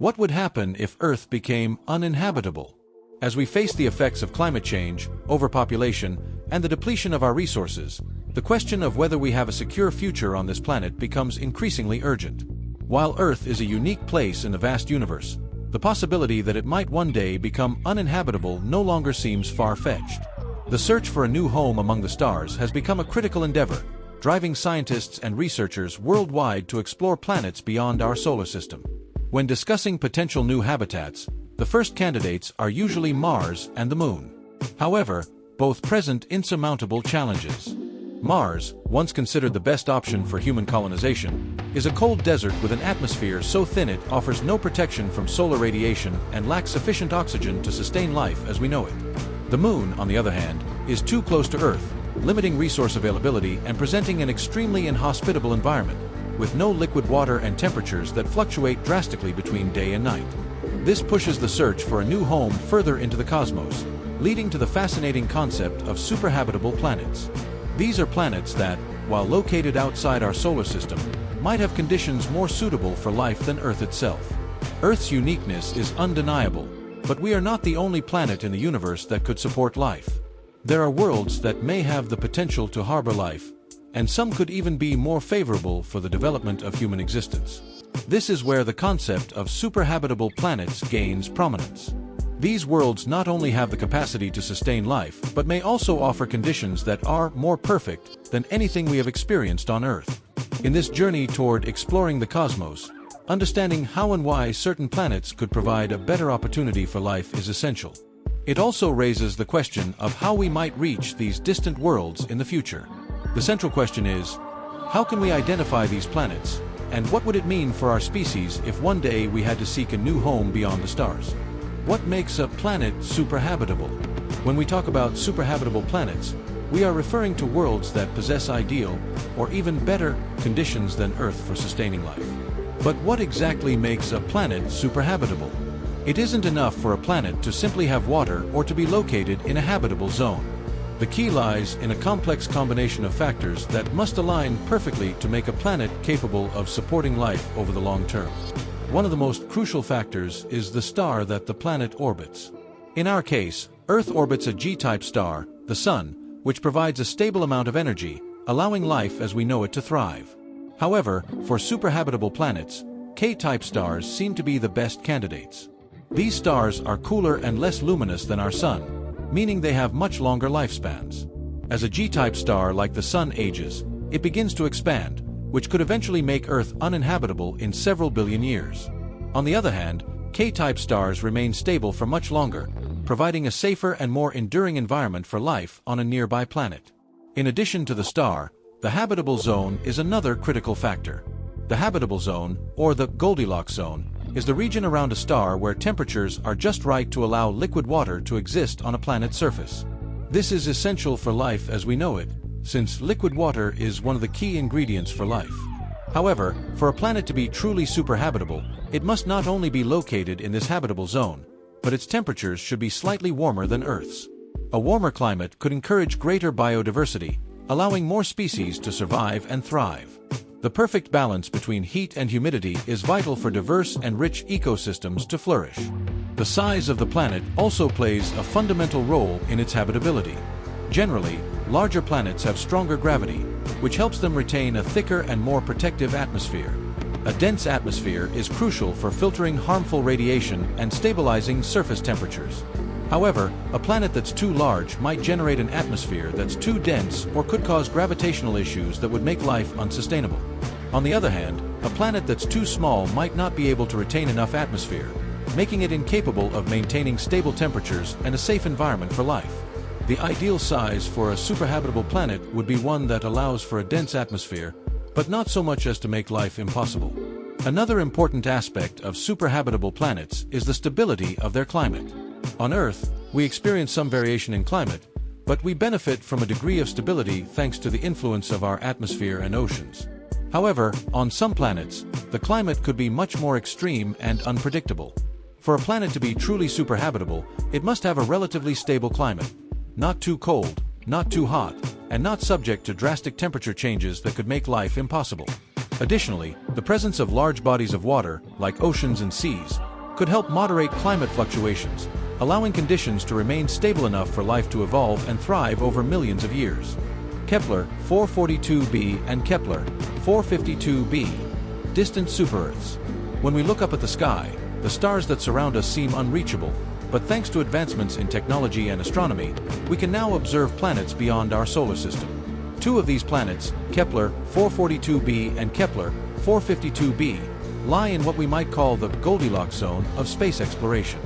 What would happen if Earth became uninhabitable? As we face the effects of climate change, overpopulation, and the depletion of our resources, the question of whether we have a secure future on this planet becomes increasingly urgent. While Earth is a unique place in the vast universe, the possibility that it might one day become uninhabitable no longer seems far-fetched. The search for a new home among the stars has become a critical endeavor, driving scientists and researchers worldwide to explore planets beyond our solar system. When discussing potential new habitats, the first candidates are usually Mars and the Moon. However, both present insurmountable challenges. Mars, once considered the best option for human colonization, is a cold desert with an atmosphere so thin it offers no protection from solar radiation and lacks sufficient oxygen to sustain life as we know it. The Moon, on the other hand, is too close to Earth, limiting resource availability and presenting an extremely inhospitable environment, with no liquid water and temperatures that fluctuate drastically between day and night. This pushes the search for a new home further into the cosmos, leading to the fascinating concept of superhabitable planets. These are planets that, while located outside our solar system, might have conditions more suitable for life than Earth itself. Earth's uniqueness is undeniable, but we are not the only planet in the universe that could support life. There are worlds that may have the potential to harbor life, and some could even be more favorable for the development of human existence. This is where the concept of superhabitable planets gains prominence. These worlds not only have the capacity to sustain life, but may also offer conditions that are more perfect than anything we have experienced on Earth. In this journey toward exploring the cosmos, understanding how and why certain planets could provide a better opportunity for life is essential. It also raises the question of how we might reach these distant worlds in the future. The central question is, how can we identify these planets, and what would it mean for our species if one day we had to seek a new home beyond the stars? What makes a planet superhabitable? When we talk about superhabitable planets, we are referring to worlds that possess ideal, or even better, conditions than Earth for sustaining life. But what exactly makes a planet superhabitable? It isn't enough for a planet to simply have water or to be located in a habitable zone. The key lies in a complex combination of factors that must align perfectly to make a planet capable of supporting life over the long term. One of the most crucial factors is the star that the planet orbits. In our case, Earth orbits a G-type star, the Sun, which provides a stable amount of energy, allowing life as we know it to thrive. However, for superhabitable planets, K-type stars seem to be the best candidates. These stars are cooler and less luminous than our Sun, meaning they have much longer lifespans. As a G-type star like the Sun ages, it begins to expand, which could eventually make Earth uninhabitable in several billion years. On the other hand, K-type stars remain stable for much longer, providing a safer and more enduring environment for life on a nearby planet. In addition to the star, the habitable zone is another critical factor. The habitable zone, or the Goldilocks zone, is the region around a star where temperatures are just right to allow liquid water to exist on a planet's surface. This is essential for life as we know it, since liquid water is one of the key ingredients for life. However, for a planet to be truly superhabitable, it must not only be located in this habitable zone, but its temperatures should be slightly warmer than Earth's. A warmer climate could encourage greater biodiversity, allowing more species to survive and thrive. The perfect balance between heat and humidity is vital for diverse and rich ecosystems to flourish. The size of the planet also plays a fundamental role in its habitability. Generally, larger planets have stronger gravity, which helps them retain a thicker and more protective atmosphere. A dense atmosphere is crucial for filtering harmful radiation and stabilizing surface temperatures. However, a planet that's too large might generate an atmosphere that's too dense or could cause gravitational issues that would make life unsustainable. On the other hand, a planet that's too small might not be able to retain enough atmosphere, making it incapable of maintaining stable temperatures and a safe environment for life. The ideal size for a superhabitable planet would be one that allows for a dense atmosphere, but not so much as to make life impossible. Another important aspect of superhabitable planets is the stability of their climate. On Earth, we experience some variation in climate, but we benefit from a degree of stability thanks to the influence of our atmosphere and oceans. However, on some planets, the climate could be much more extreme and unpredictable. For a planet to be truly superhabitable, it must have a relatively stable climate, not too cold, not too hot, and not subject to drastic temperature changes that could make life impossible. Additionally, the presence of large bodies of water, like oceans and seas, could help moderate climate fluctuations, allowing conditions to remain stable enough for life to evolve and thrive over millions of years. Kepler 442b and Kepler 452b. Distant super-Earths. When we look up at the sky, the stars that surround us seem unreachable, but thanks to advancements in technology and astronomy, we can now observe planets beyond our solar system. Two of these planets, Kepler 442b and Kepler 452b, lie in what we might call the Goldilocks zone of space exploration.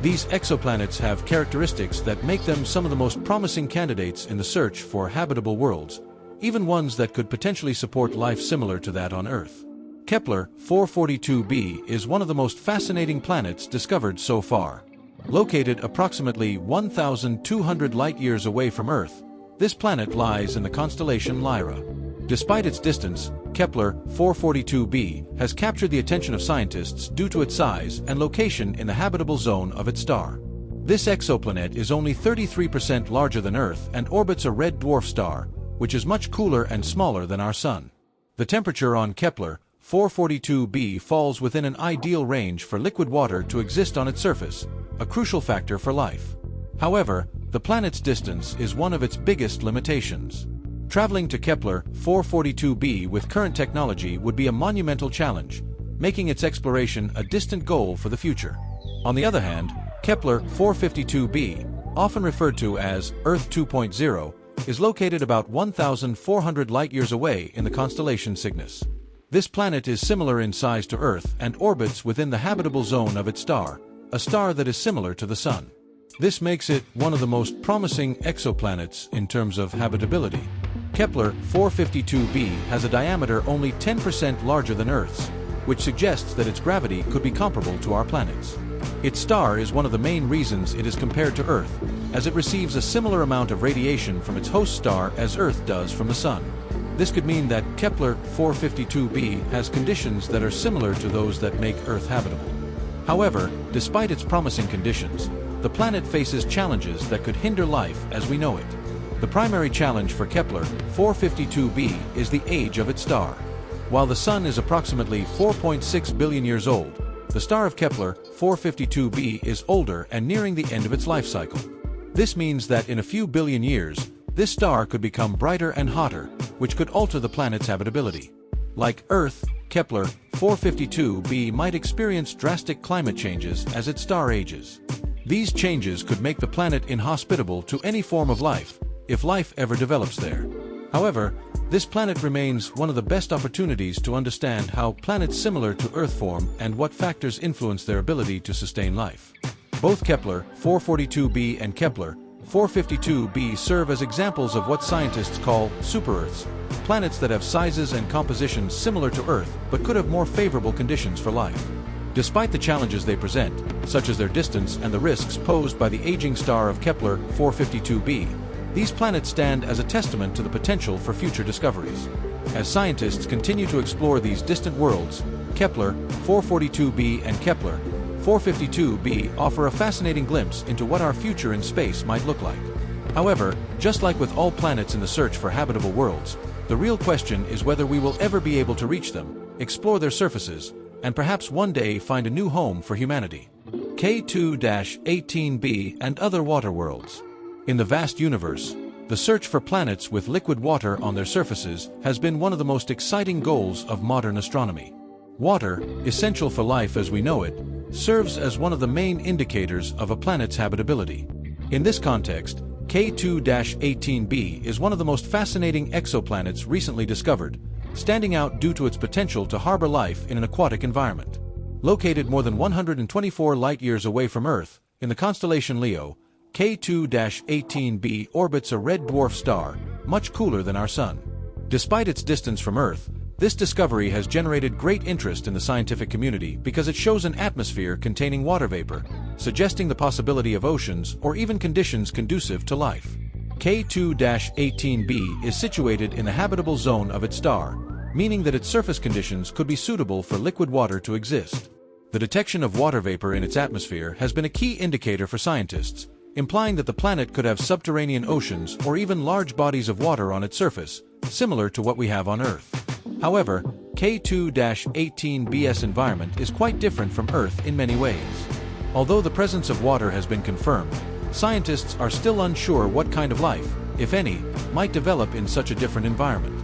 These exoplanets have characteristics that make them some of the most promising candidates in the search for habitable worlds, even ones that could potentially support life similar to that on Earth. Kepler 442b is one of the most fascinating planets discovered so far. Located approximately 1,200 light-years away from Earth, this planet lies in the constellation Lyra. Despite its distance, Kepler 442b has captured the attention of scientists due to its size and location in the habitable zone of its star. This exoplanet is only 33% larger than Earth and orbits a red dwarf star, which is much cooler and smaller than our Sun. The temperature on Kepler 442b falls within an ideal range for liquid water to exist on its surface, a crucial factor for life. However, the planet's distance is one of its biggest limitations. Traveling to Kepler 442b with current technology would be a monumental challenge, making its exploration a distant goal for the future. On the other hand, Kepler 452b, often referred to as Earth 2.0, is located about 1,400 light-years away in the constellation Cygnus. This planet is similar in size to Earth and orbits within the habitable zone of its star, a star that is similar to the Sun. This makes it one of the most promising exoplanets in terms of habitability. Kepler 452b has a diameter only 10% larger than Earth's, which suggests that its gravity could be comparable to our planet's. Its star is one of the main reasons it is compared to Earth, as it receives a similar amount of radiation from its host star as Earth does from the Sun. This could mean that Kepler 452b has conditions that are similar to those that make Earth habitable. However, despite its promising conditions, the planet faces challenges that could hinder life as we know it. The primary challenge for Kepler 452b is the age of its star. While the Sun is approximately 4.6 billion years old, the star of Kepler 452b is older and nearing the end of its life cycle. This means that in a few billion years, this star could become brighter and hotter, which could alter the planet's habitability. Like Earth, Kepler 452b might experience drastic climate changes as its star ages. These changes could make the planet inhospitable to any form of life, if life ever develops there. However, this planet remains one of the best opportunities to understand how planets similar to Earth form and what factors influence their ability to sustain life. Both Kepler 442b and Kepler 452b serve as examples of what scientists call super-Earths, planets that have sizes and compositions similar to Earth but could have more favorable conditions for life. Despite the challenges they present, such as their distance and the risks posed by the aging star of Kepler 452b, these planets stand as a testament to the potential for future discoveries. As scientists continue to explore these distant worlds, Kepler 442b and Kepler 452b offer a fascinating glimpse into what our future in space might look like. However, just like with all planets in the search for habitable worlds, the real question is whether we will ever be able to reach them, explore their surfaces, and perhaps one day find a new home for humanity. K2-18b and other water worlds. In the vast universe, the search for planets with liquid water on their surfaces has been one of the most exciting goals of modern astronomy. Water, essential for life as we know it, serves as one of the main indicators of a planet's habitability. In this context, K2-18b is one of the most fascinating exoplanets recently discovered, standing out due to its potential to harbor life in an aquatic environment. Located more than 124 light-years away from Earth, in the constellation Leo, K2-18b orbits a red dwarf star, much cooler than our Sun. Despite its distance from Earth, this discovery has generated great interest in the scientific community because it shows an atmosphere containing water vapor, suggesting the possibility of oceans or even conditions conducive to life. K2-18b is situated in the habitable zone of its star, meaning that its surface conditions could be suitable for liquid water to exist. The detection of water vapor in its atmosphere has been a key indicator for scientists, implying that the planet could have subterranean oceans or even large bodies of water on its surface, similar to what we have on Earth. However, K2-18b's environment is quite different from Earth in many ways. Although the presence of water has been confirmed, scientists are still unsure what kind of life, if any, might develop in such a different environment.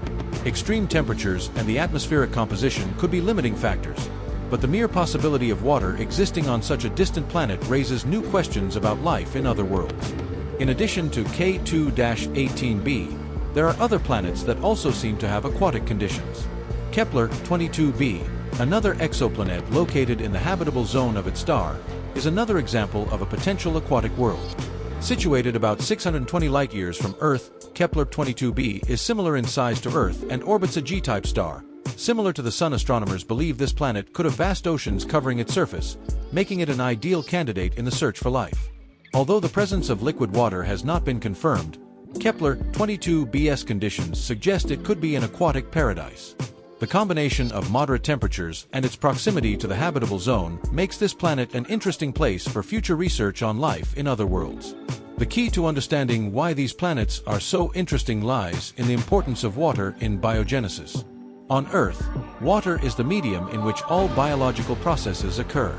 Extreme temperatures and the atmospheric composition could be limiting factors, but the mere possibility of water existing on such a distant planet raises new questions about life in other worlds. In addition to K2-18b, there are other planets that also seem to have aquatic conditions. Kepler-22b, another exoplanet located in the habitable zone of its star, is another example of a potential aquatic world. Situated about 620 light-years from Earth, Kepler-22b is similar in size to Earth and orbits a G-type star. Similar to the Sun, astronomers believe this planet could have vast oceans covering its surface, making it an ideal candidate in the search for life. Although the presence of liquid water has not been confirmed, Kepler-22b's conditions suggest it could be an aquatic paradise. The combination of moderate temperatures and its proximity to the habitable zone makes this planet an interesting place for future research on life in other worlds. The key to understanding why these planets are so interesting lies in the importance of water in biogenesis. On Earth, water is the medium in which all biological processes occur.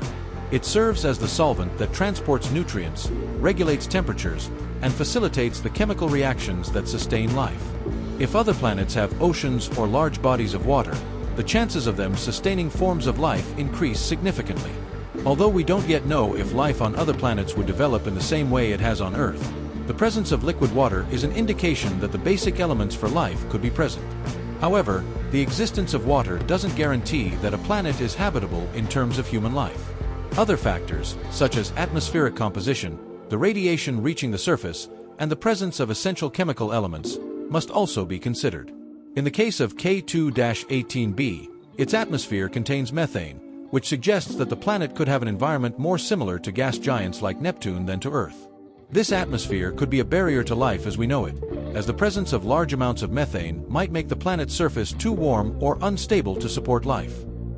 It serves as the solvent that transports nutrients, regulates temperatures, and facilitates the chemical reactions that sustain life. If other planets have oceans or large bodies of water, the chances of them sustaining forms of life increase significantly. Although we don't yet know if life on other planets would develop in the same way it has on Earth, the presence of liquid water is an indication that the basic elements for life could be present. However, the existence of water doesn't guarantee that a planet is habitable in terms of human life. Other factors, such as atmospheric composition, the radiation reaching the surface, and the presence of essential chemical elements, must also be considered. In the case of K2-18b, its atmosphere contains methane, which suggests that the planet could have an environment more similar to gas giants like Neptune than to Earth. This atmosphere could be a barrier to life as we know it, as the presence of large amounts of methane might make the planet's surface too warm or unstable to support life.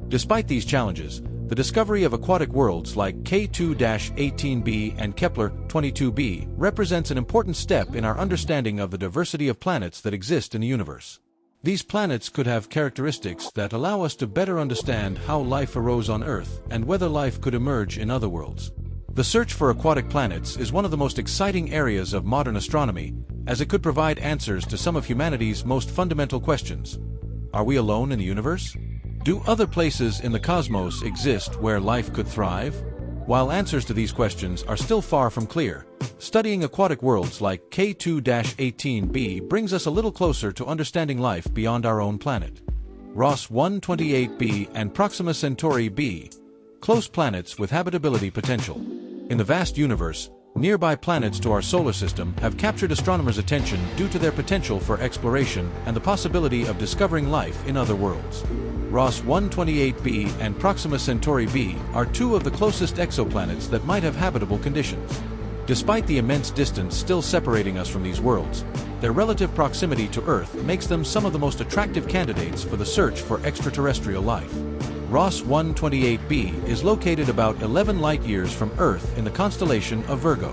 Despite these challenges, the discovery of aquatic worlds like K2-18b and Kepler-22b represents an important step in our understanding of the diversity of planets that exist in the universe. These planets could have characteristics that allow us to better understand how life arose on Earth and whether life could emerge in other worlds. The search for aquatic planets is one of the most exciting areas of modern astronomy, as it could provide answers to some of humanity's most fundamental questions. Are we alone in the universe? Do other places in the cosmos exist where life could thrive? While answers to these questions are still far from clear, studying aquatic worlds like K2-18b brings us a little closer to understanding life beyond our own planet. Ross 128b and Proxima Centauri b, close planets with habitability potential. In the vast universe, nearby planets to our solar system have captured astronomers' attention due to their potential for exploration and the possibility of discovering life in other worlds. Ross 128b and Proxima Centauri b are two of the closest exoplanets that might have habitable conditions. Despite the immense distance still separating us from these worlds, their relative proximity to Earth makes them some of the most attractive candidates for the search for extraterrestrial life. Ross 128b is located about 11 light-years from Earth in the constellation of Virgo.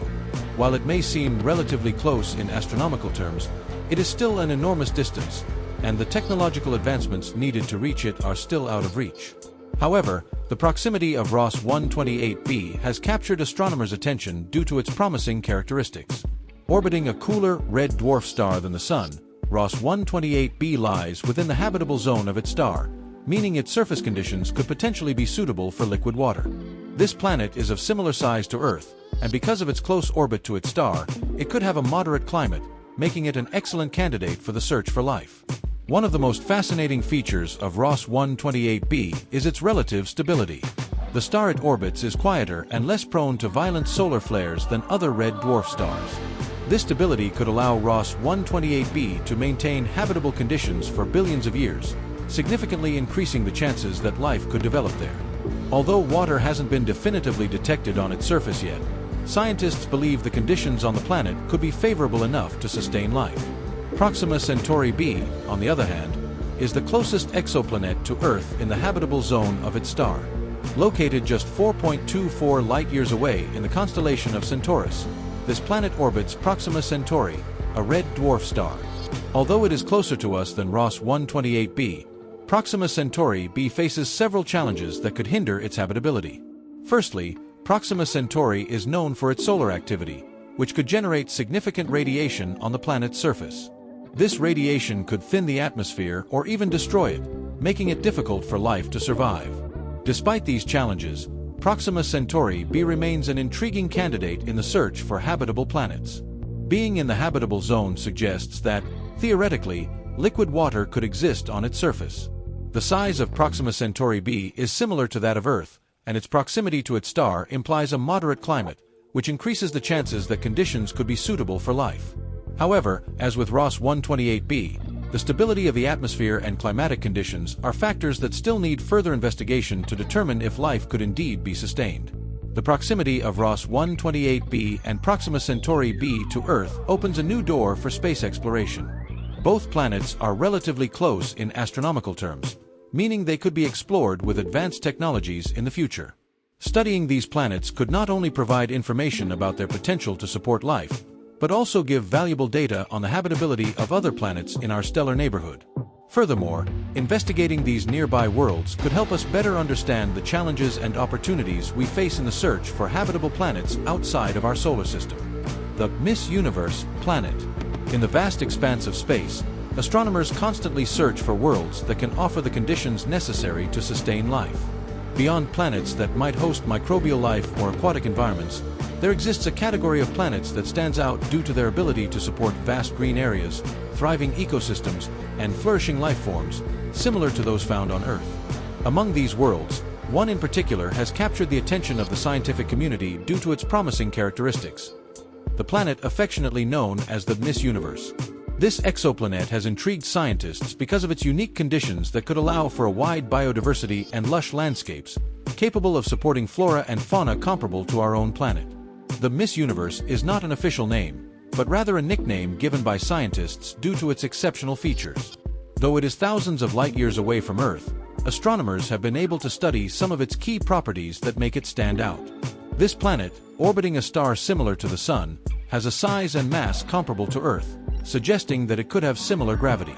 While it may seem relatively close in astronomical terms, it is still an enormous distance, and the technological advancements needed to reach it are still out of reach. However, the proximity of Ross 128b has captured astronomers' attention due to its promising characteristics. Orbiting a cooler, red dwarf star than the Sun, Ross 128b lies within the habitable zone of its star, meaning its surface conditions could potentially be suitable for liquid water. This planet is of similar size to Earth, and because of its close orbit to its star, it could have a moderate climate, making it an excellent candidate for the search for life. One of the most fascinating features of Ross 128b is its relative stability. The star it orbits is quieter and less prone to violent solar flares than other red dwarf stars. This stability could allow Ross 128b to maintain habitable conditions for billions of years, significantly increasing the chances that life could develop there. Although water hasn't been definitively detected on its surface yet, scientists believe the conditions on the planet could be favorable enough to sustain life. Proxima Centauri b, on the other hand, is the closest exoplanet to Earth in the habitable zone of its star. Located just 4.24 light-years away in the constellation of Centaurus, this planet orbits Proxima Centauri, a red dwarf star. Although it is closer to us than Ross 128b, Proxima Centauri b faces several challenges that could hinder its habitability. Firstly, Proxima Centauri is known for its solar activity, which could generate significant radiation on the planet's surface. This radiation could thin the atmosphere or even destroy it, making it difficult for life to survive. Despite these challenges, Proxima Centauri b remains an intriguing candidate in the search for habitable planets. Being in the habitable zone suggests that, theoretically, liquid water could exist on its surface. The size of Proxima Centauri b is similar to that of Earth, and its proximity to its star implies a moderate climate, which increases the chances that conditions could be suitable for life. However, as with Ross 128b, the stability of the atmosphere and climatic conditions are factors that still need further investigation to determine if life could indeed be sustained. The proximity of Ross 128b and Proxima Centauri b to Earth opens a new door for space exploration. Both planets are relatively close in astronomical terms, meaning they could be explored with advanced technologies in the future. Studying these planets could not only provide information about their potential to support life, but also give valuable data on the habitability of other planets in our stellar neighborhood. Furthermore, investigating these nearby worlds could help us better understand the challenges and opportunities we face in the search for habitable planets outside of our solar system. The Miss Universe planet. In the vast expanse of space, astronomers constantly search for worlds that can offer the conditions necessary to sustain life. Beyond planets that might host microbial life or aquatic environments, there exists a category of planets that stands out due to their ability to support vast green areas, thriving ecosystems, and flourishing life forms, similar to those found on Earth. Among these worlds, one in particular has captured the attention of the scientific community due to its promising characteristics. The planet affectionately known as the Miss Universe. This exoplanet has intrigued scientists because of its unique conditions that could allow for a wide biodiversity and lush landscapes, capable of supporting flora and fauna comparable to our own planet. The Miss Universe is not an official name, but rather a nickname given by scientists due to its exceptional features. Though it is thousands of light-years away from Earth, astronomers have been able to study some of its key properties that make it stand out. This planet, orbiting a star similar to the Sun, has a size and mass comparable to Earth, suggesting that it could have similar gravity.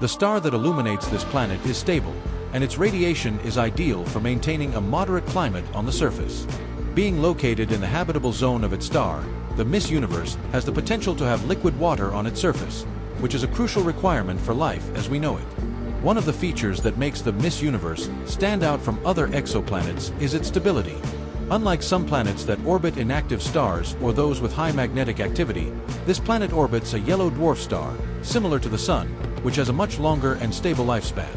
The star that illuminates this planet is stable, and its radiation is ideal for maintaining a moderate climate on the surface. Being located in the habitable zone of its star, the Miss Universe has the potential to have liquid water on its surface, which is a crucial requirement for life as we know it. One of the features that makes the Miss Universe stand out from other exoplanets is its stability. Unlike some planets that orbit inactive stars or those with high magnetic activity, this planet orbits a yellow dwarf star, similar to the Sun, which has a much longer and stable lifespan.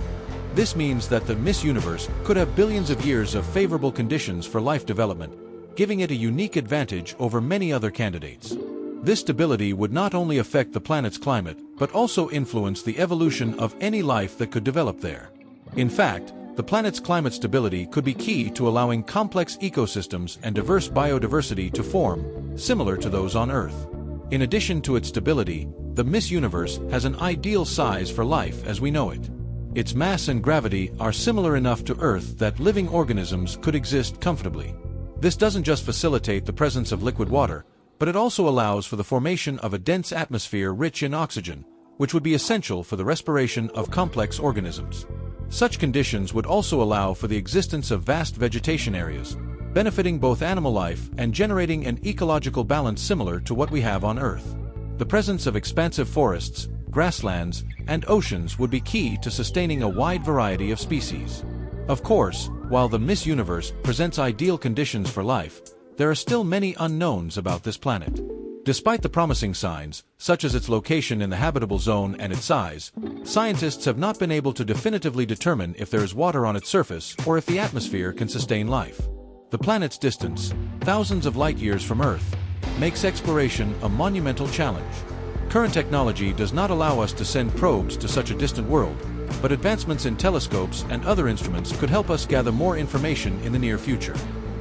This means that the Miss Universe could have billions of years of favorable conditions for life development, giving it a unique advantage over many other candidates. This stability would not only affect the planet's climate, but also influence the evolution of any life that could develop there. In fact, the planet's climate stability could be key to allowing complex ecosystems and diverse biodiversity to form, similar to those on Earth. In addition to its stability, the Miss Universe has an ideal size for life as we know it. Its mass and gravity are similar enough to Earth that living organisms could exist comfortably. This doesn't just facilitate the presence of liquid water, but it also allows for the formation of a dense atmosphere rich in oxygen, which would be essential for the respiration of complex organisms. Such conditions would also allow for the existence of vast vegetation areas, benefiting both animal life and generating an ecological balance similar to what we have on Earth. The presence of expansive forests, grasslands, and oceans would be key to sustaining a wide variety of species. Of course, while the Miss Universe presents ideal conditions for life, there are still many unknowns about this planet. Despite the promising signs, such as its location in the habitable zone and its size, scientists have not been able to definitively determine if there is water on its surface or if the atmosphere can sustain life. The planet's distance, thousands of light-years from Earth, makes exploration a monumental challenge. Current technology does not allow us to send probes to such a distant world, but advancements in telescopes and other instruments could help us gather more information in the near future.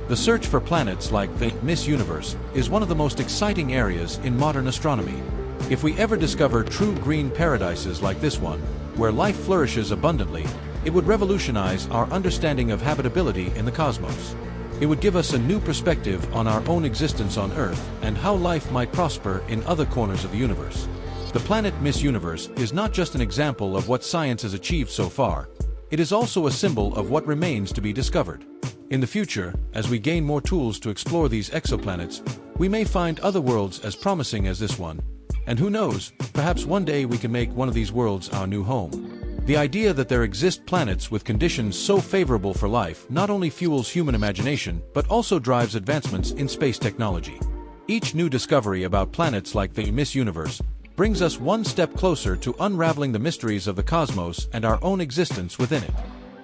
The search for planets like the Miss Universe is one of the most exciting areas in modern astronomy. If we ever discover true green paradises like this one, where life flourishes abundantly, it would revolutionize our understanding of habitability in the cosmos. It would give us a new perspective on our own existence on Earth and how life might prosper in other corners of the universe. The planet Miss Universe is not just an example of what science has achieved so far, it is also a symbol of what remains to be discovered. In the future, as we gain more tools to explore these exoplanets, we may find other worlds as promising as this one. And who knows, perhaps one day we can make one of these worlds our new home. The idea that there exist planets with conditions so favorable for life not only fuels human imagination but also drives advancements in space technology. Each new discovery about planets like the Miss Universe brings us one step closer to unraveling the mysteries of the cosmos and our own existence within it.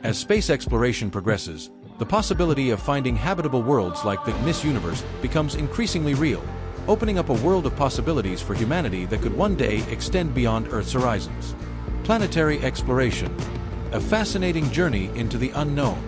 As space exploration progresses, the possibility of finding habitable worlds like the Miss Universe becomes increasingly real, opening up a world of possibilities for humanity that could one day extend beyond Earth's horizons. Planetary exploration, a fascinating journey into the unknown.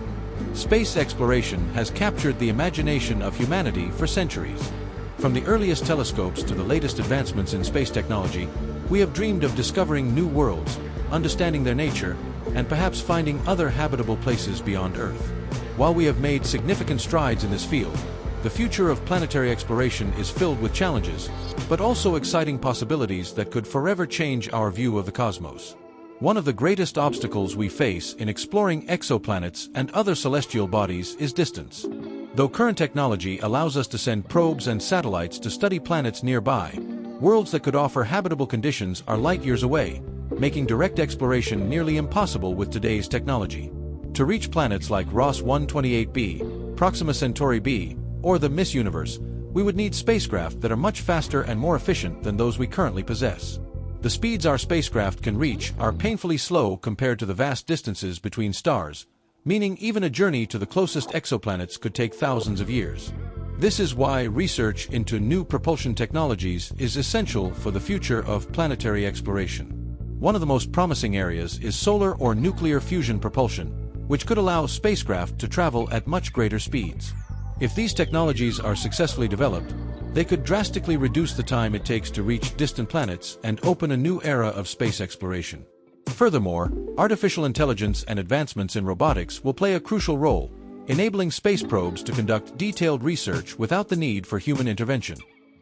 Space exploration has captured the imagination of humanity for centuries. From the earliest telescopes to the latest advancements in space technology, we have dreamed of discovering new worlds, understanding their nature, and perhaps finding other habitable places beyond Earth. While we have made significant strides in this field, the future of planetary exploration is filled with challenges, but also exciting possibilities that could forever change our view of the cosmos. One of the greatest obstacles we face in exploring exoplanets and other celestial bodies is distance. Though current technology allows us to send probes and satellites to study planets nearby, worlds that could offer habitable conditions are light years away, making direct exploration nearly impossible with today's technology. To reach planets like Ross 128b, Proxima Centauri b, or the Miss Universe, we would need spacecraft that are much faster and more efficient than those we currently possess. The speeds our spacecraft can reach are painfully slow compared to the vast distances between stars, meaning even a journey to the closest exoplanets could take thousands of years. This is why research into new propulsion technologies is essential for the future of planetary exploration. One of the most promising areas is solar or nuclear fusion propulsion, which could allow spacecraft to travel at much greater speeds. If these technologies are successfully developed, they could drastically reduce the time it takes to reach distant planets and open a new era of space exploration. Furthermore, artificial intelligence and advancements in robotics will play a crucial role, enabling space probes to conduct detailed research without the need for human intervention.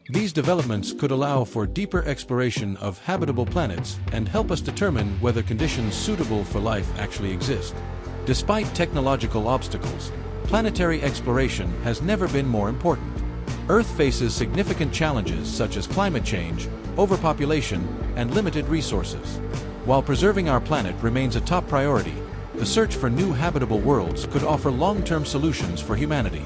These developments could allow for deeper exploration of habitable planets and help us determine whether conditions suitable for life actually exist. Despite technological obstacles, planetary exploration has never been more important. Earth faces significant challenges such as climate change, overpopulation, and limited resources. While preserving our planet remains a top priority, the search for new habitable worlds could offer long-term solutions for humanity.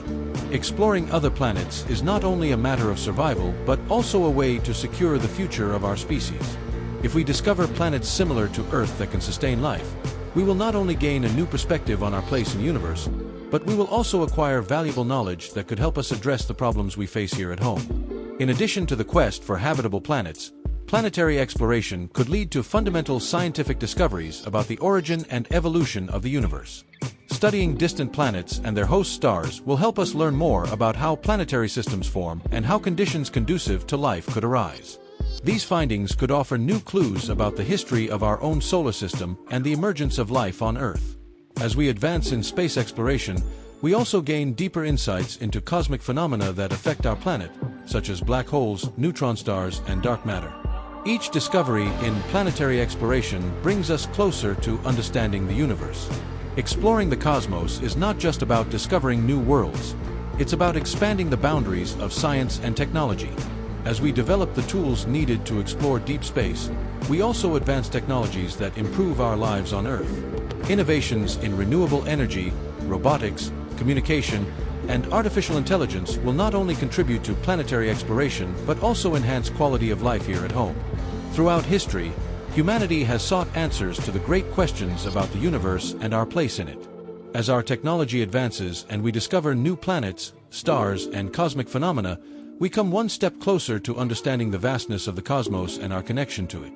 Exploring other planets is not only a matter of survival but also a way to secure the future of our species. If we discover planets similar to Earth that can sustain life, we will not only gain a new perspective on our place in the universe, but we will also acquire valuable knowledge that could help us address the problems we face here at home. In addition to the quest for habitable planets, planetary exploration could lead to fundamental scientific discoveries about the origin and evolution of the universe. Studying distant planets and their host stars will help us learn more about how planetary systems form and how conditions conducive to life could arise. These findings could offer new clues about the history of our own solar system and the emergence of life on Earth. As we advance in space exploration, we also gain deeper insights into cosmic phenomena that affect our planet, such as black holes, neutron stars, and dark matter. Each discovery in planetary exploration brings us closer to understanding the universe. Exploring the cosmos is not just about discovering new worlds. It's about expanding the boundaries of science and technology. As we develop the tools needed to explore deep space, we also advance technologies that improve our lives on Earth. Innovations in renewable energy, robotics, communication, and artificial intelligence will not only contribute to planetary exploration but also enhance quality of life here at home. Throughout history, humanity has sought answers to the great questions about the universe and our place in it. As our technology advances and we discover new planets, stars, and cosmic phenomena, we come one step closer to understanding the vastness of the cosmos and our connection to it.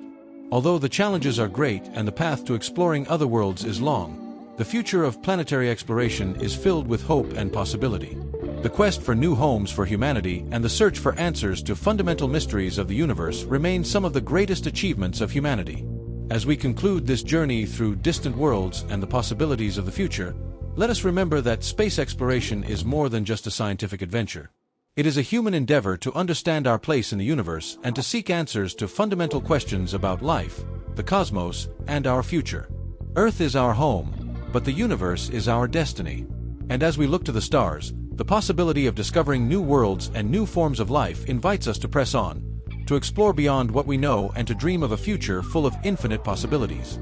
Although the challenges are great and the path to exploring other worlds is long, the future of planetary exploration is filled with hope and possibility. The quest for new homes for humanity and the search for answers to fundamental mysteries of the universe remain some of the greatest achievements of humanity. As we conclude this journey through distant worlds and the possibilities of the future, let us remember that space exploration is more than just a scientific adventure. It is a human endeavor to understand our place in the universe and to seek answers to fundamental questions about life, the cosmos, and our future. Earth is our home, but the universe is our destiny. And as we look to the stars, the possibility of discovering new worlds and new forms of life invites us to press on, to explore beyond what we know and to dream of a future full of infinite possibilities.